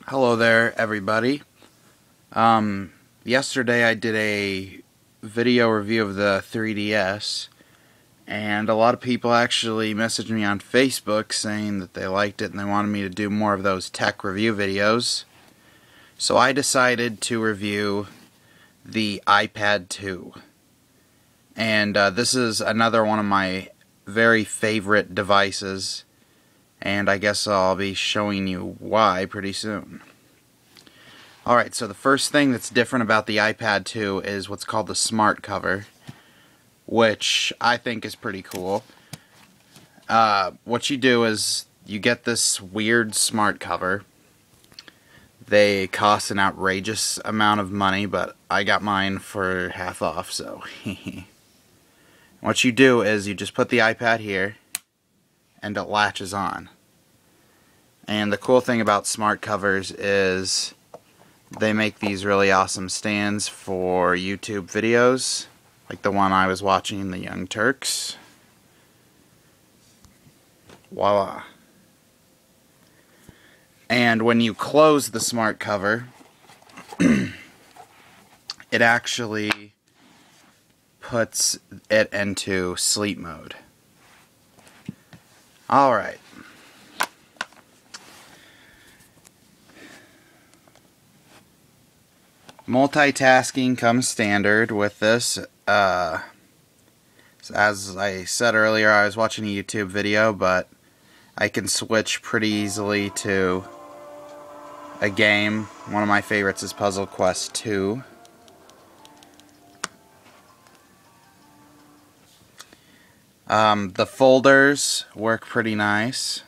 Hello there, everybody. Yesterday I did a video review of the 3DS, and a lot of people actually messaged me on Facebook saying that they liked it and they wanted me to do more of those tech review videos. So I decided to review the iPad 2. And this is another one of my very favorite devices, and I guess I'll be showing you why pretty soon. Alright, so the first thing that's different about the iPad 2 is what's called the smart cover, which I think is pretty cool. What you do is you get this weird smart cover. They cost an outrageous amount of money, but I got mine for half off, so what you do is you just put the iPad here and it latches on. And the cool thing about smart covers is they make these really awesome stands for YouTube videos, like the one I was watching, the Young Turks. Voila. And when you close the smart cover, it actually puts it into sleep mode. Alright. Multitasking comes standard with this. As I said earlier, I was watching a YouTube video, but I can switch pretty easily to a game. One of my favorites is Puzzle Quest 2. The folders work pretty nice.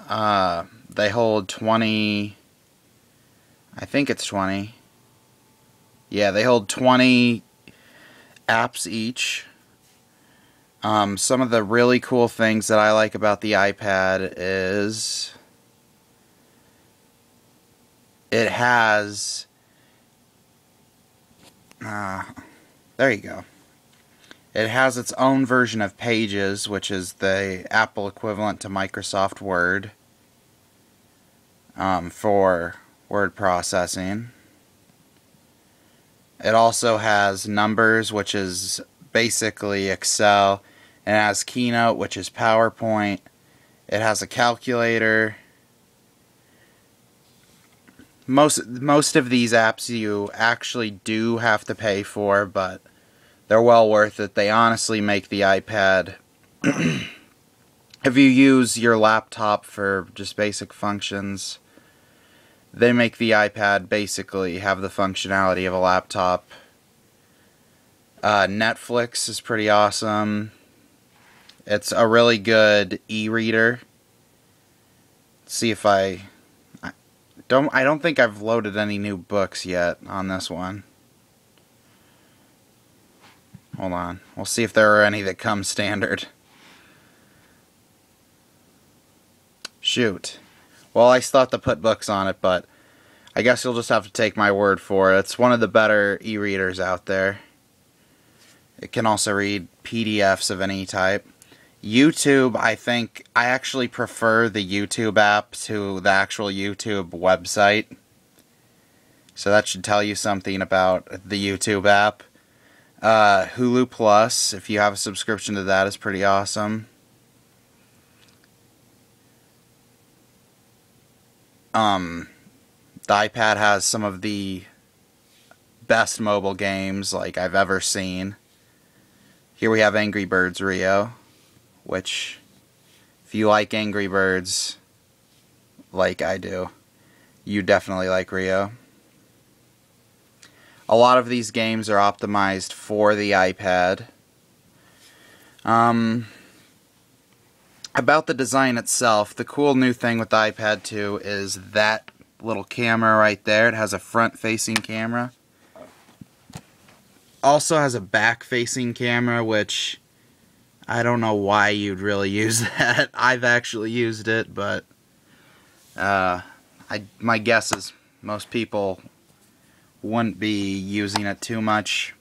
They hold 20, I think it's 20. Yeah, they hold 20 apps each. Some of the really cool things that I like about the iPad is it has there you go. It has its own version of Pages, which is the Apple equivalent to Microsoft Word, for word processing. It also has Numbers, which is basically Excel, and it has Keynote, which is PowerPoint. It has a calculator. Most of these apps you actually do have to pay for, but they're well worth it. They honestly make the iPad, if you use your laptop for just basic functions, they make the iPad basically have the functionality of a laptop. Netflix is pretty awesome. It's a really good e-reader. See if I don't think I've loaded any new books yet on this one. Hold on. We'll see if there are any that come standard. Shoot. Well, I still have to put books on it, but I guess you'll just have to take my word for it. It's one of the better e-readers out there. It can also read PDFs of any type. YouTube, I actually prefer the YouTube app to the actual YouTube website. So that should tell you something about the YouTube app. Hulu Plus, if you have a subscription to that, is pretty awesome. The iPad has some of the best mobile games like I've ever seen. Here we have Angry Birds Rio, which, if you like Angry Birds like I do, you definitely like Rio. A lot of these games are optimized for the iPad. About the design itself, the cool new thing with the iPad 2 is that little camera right there. It has a front-facing camera. Also has a back-facing camera, which I don't know why you'd really use that. I've actually used it, but my guess is most people wouldn't be using it too much.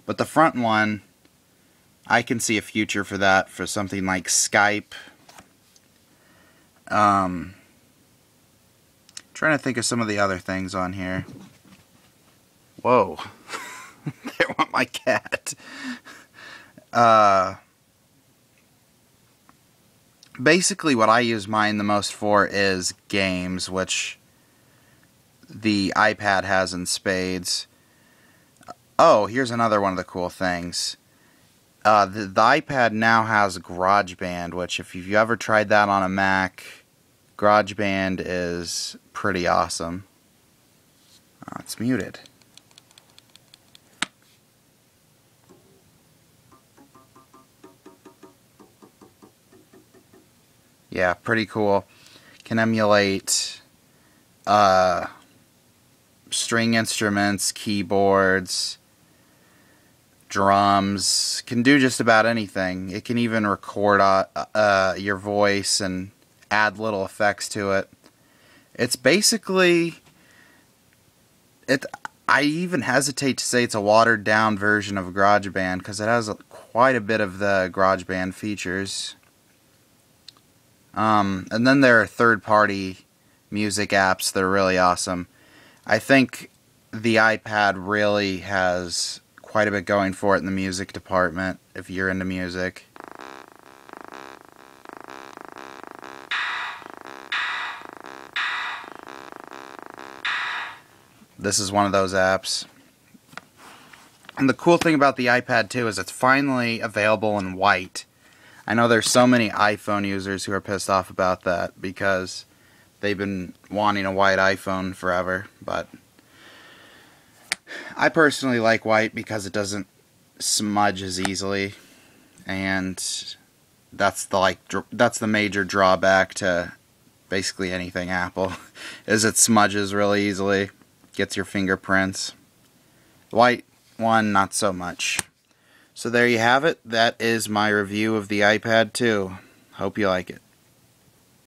But the front one, I can see a future for that, for something like Skype. Trying trying to think of some of the other things on here. Whoa. There went my cat. Basically what I use mine the most for is games, which the iPad has in spades. Oh, here's another one of the cool things. The iPad now has GarageBand, which if you've ever tried that on a Mac, GarageBand is pretty awesome. Oh, it's muted. Yeah, pretty cool. Can emulate string instruments, keyboards, drums. Can do just about anything. It can even record your voice and add little effects to it. It's basically... I even hesitate to say it's a watered down version of GarageBand because it has quite a bit of the GarageBand features. And then there are third-party music apps that are really awesome. I think the iPad really has quite a bit going for it in the music department, if you're into music. This is one of those apps. And the cool thing about the iPad, too, is it's finally available in white. I know there's so many iPhone users who are pissed off about that because they've been wanting a white iPhone forever, but I personally like white because it doesn't smudge as easily, and that's the major drawback to basically anything Apple, is it smudges really easily, gets your fingerprints. White one, not so much. So there you have it. That is my review of the iPad 2. Hope you like it.